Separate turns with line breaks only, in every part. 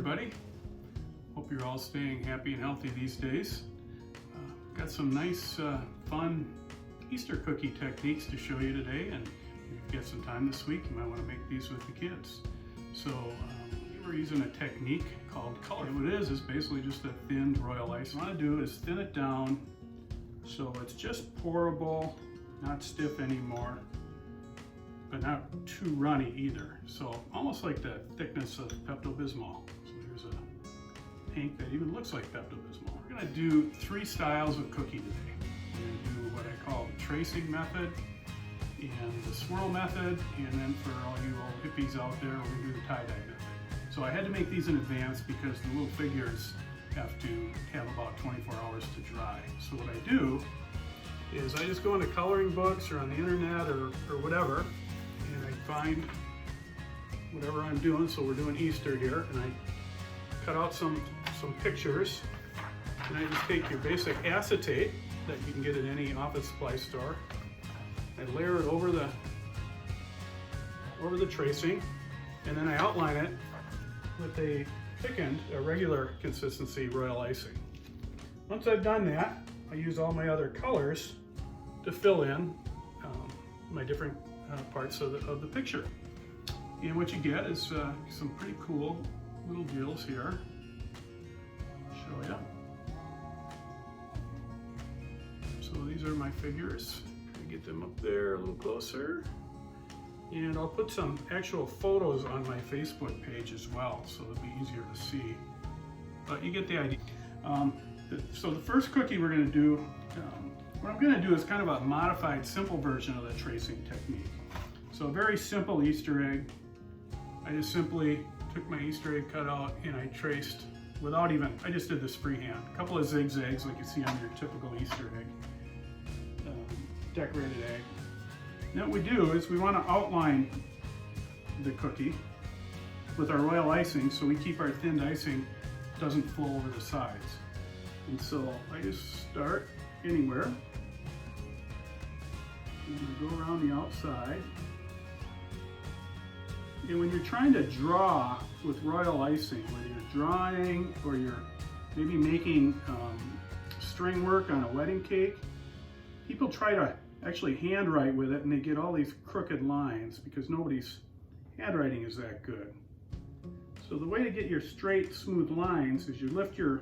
everybody. Hope you're all staying happy and healthy these days. Got some nice, fun Easter cookie techniques to show you today, and if you get some time this week, you might want to make these with the kids. So we're using a technique called color. What it is basically just a thinned royal ice. What I want to do is thin it down so it's just pourable, not stiff anymore, but not too runny either. So almost like the thickness of Pepto-Bismol. So here's a pink that even looks like Pepto-Bismol. We're gonna do 3 styles of cookie today. We're gonna do what I call the tracing method and the swirl method, and then for all you old hippies out there, we're gonna do the tie-dye method. So I had to make these in advance because the little figures have to have about 24 hours to dry. So what I do is I just go into coloring books or on the internet or whatever, and I find whatever I'm doing. So we're doing Easter here, and I cut out some pictures, and I just take your basic acetate that you can get at any office supply store. I layer it over the tracing, and then I outline it with a thickened, a regular consistency royal icing. Once I've done that, I use all my other colors to fill in my different parts of the picture. And what you get is some pretty cool little deals here. Show you. So these are my figures. I get them up there a little closer. And I'll put some actual photos on my Facebook page as well, so it'll be easier to see. But you get the idea. So the first cookie we're going to do, what I'm going to do is kind of a modified, simple version of the tracing technique. So a very simple Easter egg. I just simply took my Easter egg cutout and I traced without even, I just did this freehand. A couple of zigzags like you see on your typical Easter egg, decorated egg. Now what we do is we want to outline the cookie with our royal icing so we keep our thinned icing doesn't flow over the sides. And so I just start anywhere. I'm going to go around the outside. And when you're trying to draw with royal icing, whether you're drawing or you're maybe making string work on a wedding cake, people try to actually handwrite with it and they get all these crooked lines because nobody's handwriting is that good. So the way to get your straight, smooth lines is you lift your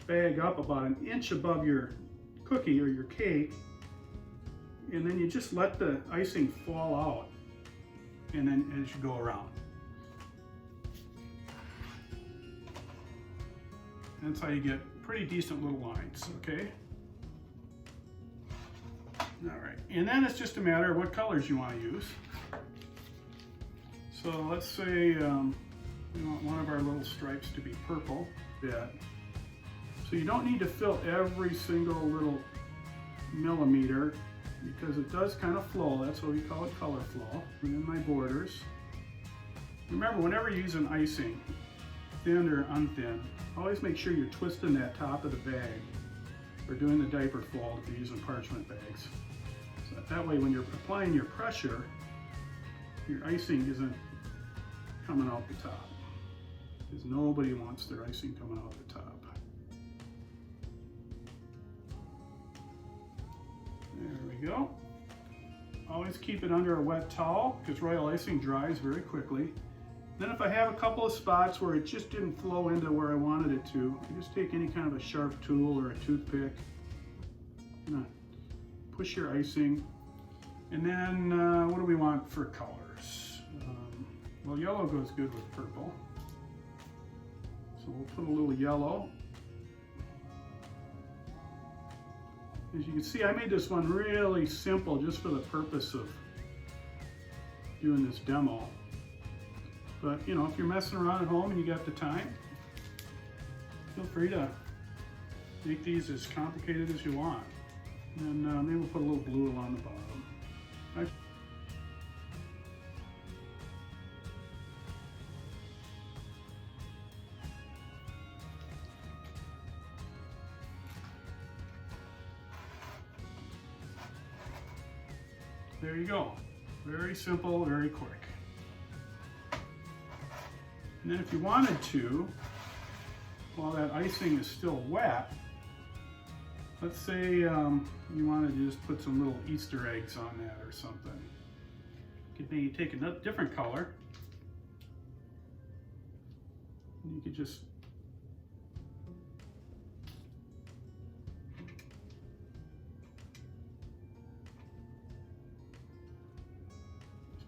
bag up about an inch above your cookie or your cake, and then you just let the icing fall out, and then as you go around. That's how you get pretty decent little lines, okay? All right, and then it's just a matter of what colors you want to use. So let's say we want one of our little stripes to be purple. So you don't need to fill every single little millimeter because it does kind of flow. That's what we call it, color flow. And then my borders. Remember, whenever you're using icing, thin or unthin, always make sure you're twisting that top of the bag or doing the diaper fold if you're using parchment bags. So that way when you're applying your pressure, your icing isn't coming out the top. Because nobody wants their icing coming out the top. There we go. Always keep it under a wet towel because royal icing dries very quickly. Then if I have a couple of spots where it just didn't flow into where I wanted it to, I just take any kind of a sharp tool or a toothpick, push your icing, and then what do we want for colors? Well, yellow goes good with purple, so we'll put a little yellow. As you can see, I made this one really simple just for the purpose of doing this demo. But you know, if you're messing around at home and you got the time, feel free to make these as complicated as you want. And maybe we'll put a little blue along the bottom. There you go. Very simple, very quick. And then if you wanted to, while that icing is still wet, let's say you wanted to just put some little Easter eggs on that or something. You could maybe take a different color. And you could just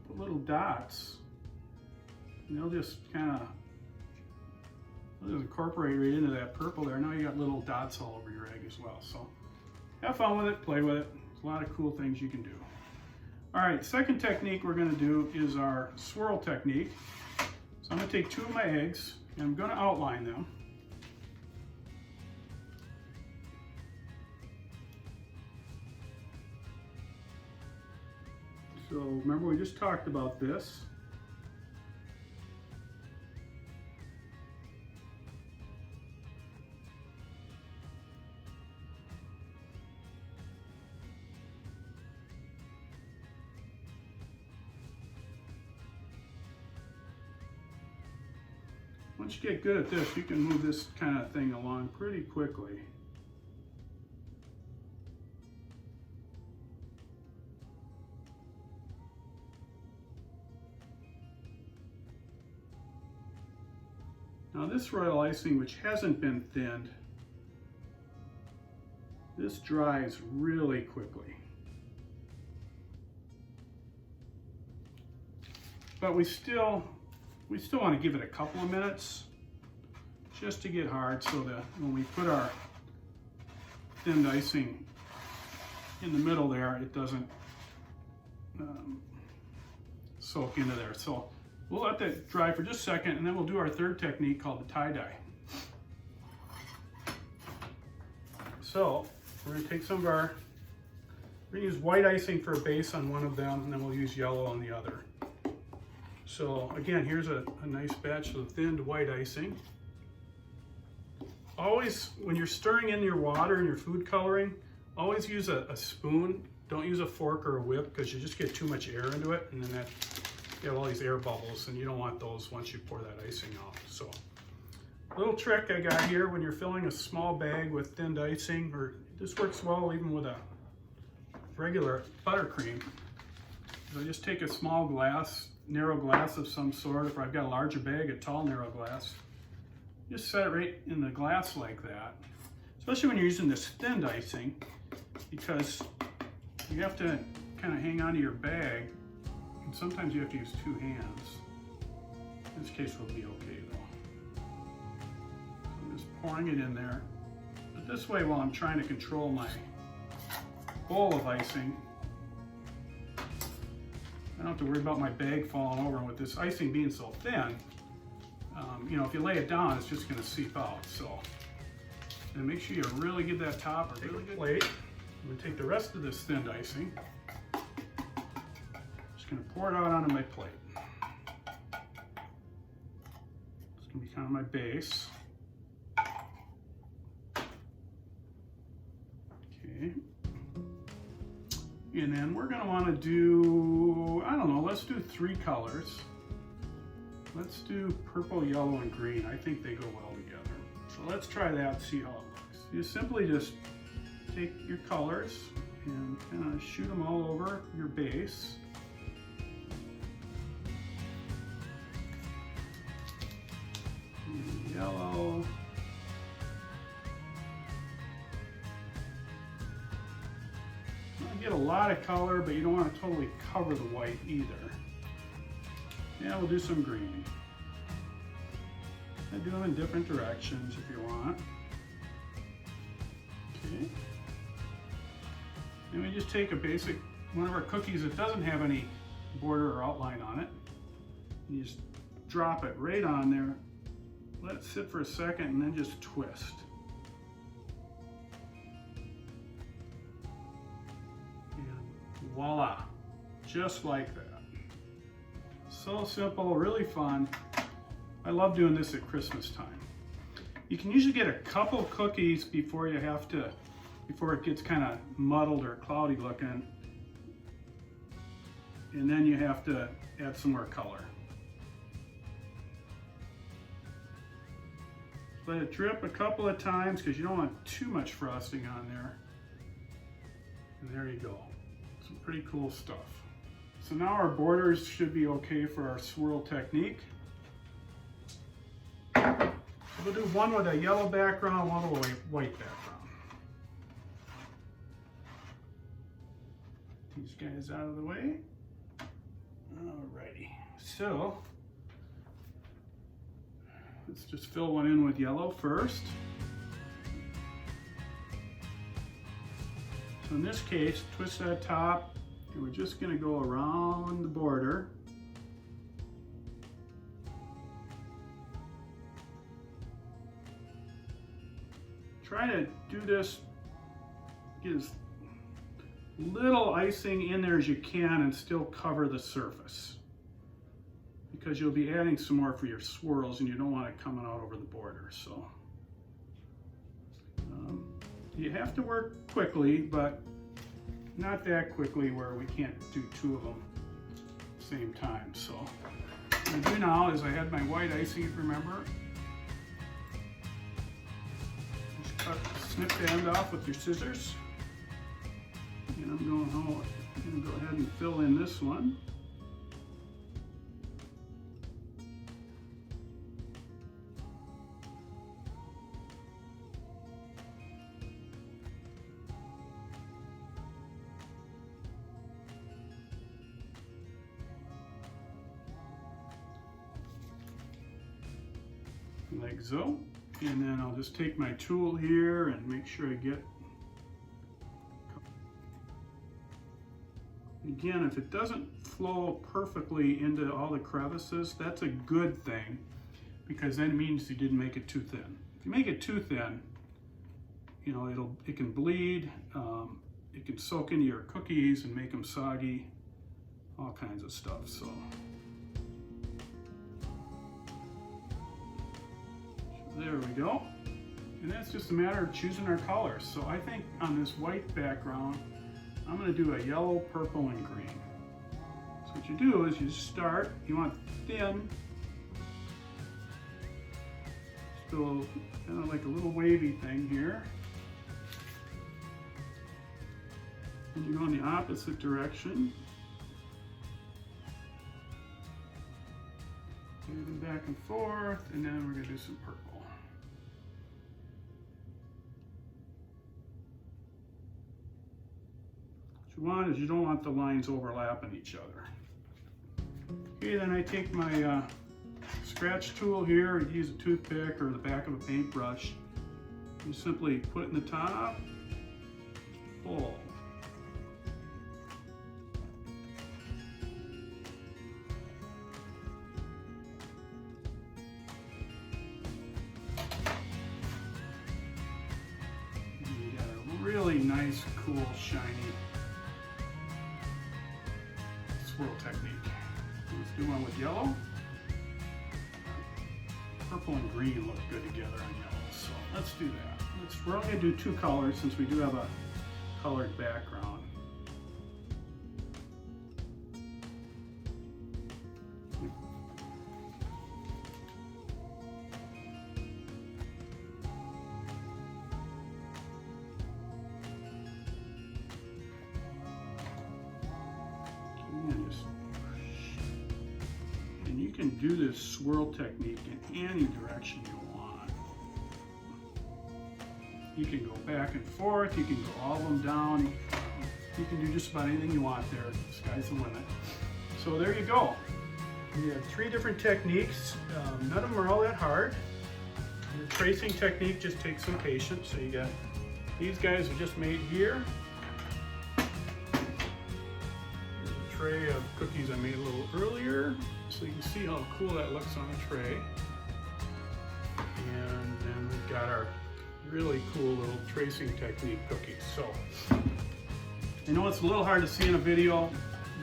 put little dots, and they'll just kind of incorporate right into that purple there. Now you got little dots all over your egg as well. So have fun with it, play with it. There's a lot of cool things you can do. All right, second technique we're going to do is our swirl technique. So I'm going to take 2 of my eggs and I'm going to outline them. So remember, we just talked about this. Once you get good at this, you can move this kind of thing along pretty quickly. Now this royal icing, which hasn't been thinned, this dries really quickly. But we still want to give it a couple of minutes just to get hard, so that when we put our thinned icing in the middle there, it doesn't soak into there. So we'll let that dry for just a second, and then we'll do our third technique called the tie-dye. So we're going to take some of our, we're going to use white icing for a base on one of them, and then we'll use yellow on the other. So again, here's a nice batch of thinned white icing. Always, when you're stirring in your water and your food coloring, always use a spoon. Don't use a fork or a whip, because you just get too much air into it, and then you have all these air bubbles, and you don't want those once you pour that icing out. So, a little trick I got here: when you're filling a small bag with thinned icing, or this works well even with a regular buttercream. So just take a small glass, narrow glass of some sort. If I've got a larger bag, a tall narrow glass, just set it right in the glass like that. Especially when you're using this thinned icing, because you have to kind of hang onto your bag, and sometimes you have to use 2 hands. In this case, we'll be okay though. So I'm just pouring it in there. But this way, while I'm trying to control my bowl of icing, I don't have to worry about my bag falling over. And with this icing being so thin, you know, if you lay it down, it's just going to seep out. So, and make sure you really get that top. Take a plate. I'm going to take the rest of this thinned icing. Just going to pour it out onto my plate. It's going to be kind of my base. Okay. And then we're going to want to do, I don't know, let's do 3 colors. Let's do purple, yellow, and green. I think they go well together. So let's try that and see how it looks. You simply just take your colors and kind of shoot them all over your base. And yellow. Get a lot of color, but you don't want to totally cover the white either. Yeah, we'll do some green. I do them in different directions if you want. Okay. And we just take a basic, one of our cookies that doesn't have any border or outline on it. You just drop it right on there. Let it sit for a second and then just twist. And voila, just like that. So simple, really fun. I love doing this at Christmas time. You can usually get a couple cookies before you have to, before it gets kind of muddled or cloudy looking. And then you have to add some more color. let it drip a couple of times because you don't want too much frosting on there. And there you go. Some pretty cool stuff. So now our borders should be okay for our swirl technique. We'll do one with a yellow background, one with a white background. These guys out of the way. Alrighty, so let's just fill one in with yellow first. So in this case, twist that top, and we're just going to go around the border. Try to do this, get as little icing in there as you can and still cover the surface, because you'll be adding some more for your swirls and you don't want it coming out over the border. So you have to work quickly, but not that quickly where we can't do two of them at the same time. So what I do now is I had my white icing, remember? Just snip the end off with your scissors. And I'm going to go ahead and fill in this one. Like so. And then I'll just take my tool here and make sure I get. Again, if it doesn't flow perfectly into all the crevices, that's a good thing, because that means you didn't make it too thin. If you make it too thin, you know, it can bleed, it can soak into your cookies and make them soggy, all kinds of stuff. So there we go. And that's just a matter of choosing our colors. So I think on this white background, I'm going to do a yellow, purple, and green. So what you do is you start, you want thin, still kind of like a little wavy thing here. And you go in the opposite direction. Moving back and forth, and then we're going to do some purple. What you want is you don't want the lines overlapping each other. Okay, then I take my scratch tool here and use a toothpick or the back of a paintbrush. You simply put it in the top, pull. And you got a really nice, cool, shiny swirl technique. Let's do one with yellow. Purple and green look good together on yellow, so let's do that. We're only going to do two colors since we do have a colored background. And you can do this swirl technique in any direction you want. You can go back and forth, you can go all of them down, you can do just about anything you want there. The sky's the limit. So there you go. We have three different techniques. None of them are all that hard. The tracing technique just takes some patience. So you got these guys are just made here. Tray of cookies I made a little earlier, so you can see how cool that looks on a tray. And then we've got our really cool little tracing technique cookies. So I know it's a little hard to see in a video,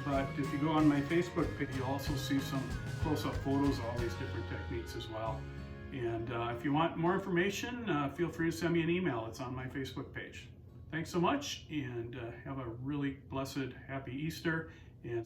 but if you go on my Facebook page, you'll also see some close-up photos of all these different techniques as well. And if you want more information, feel free to send me an email. It's on my Facebook page. Thanks so much, and have a really blessed, happy Easter. And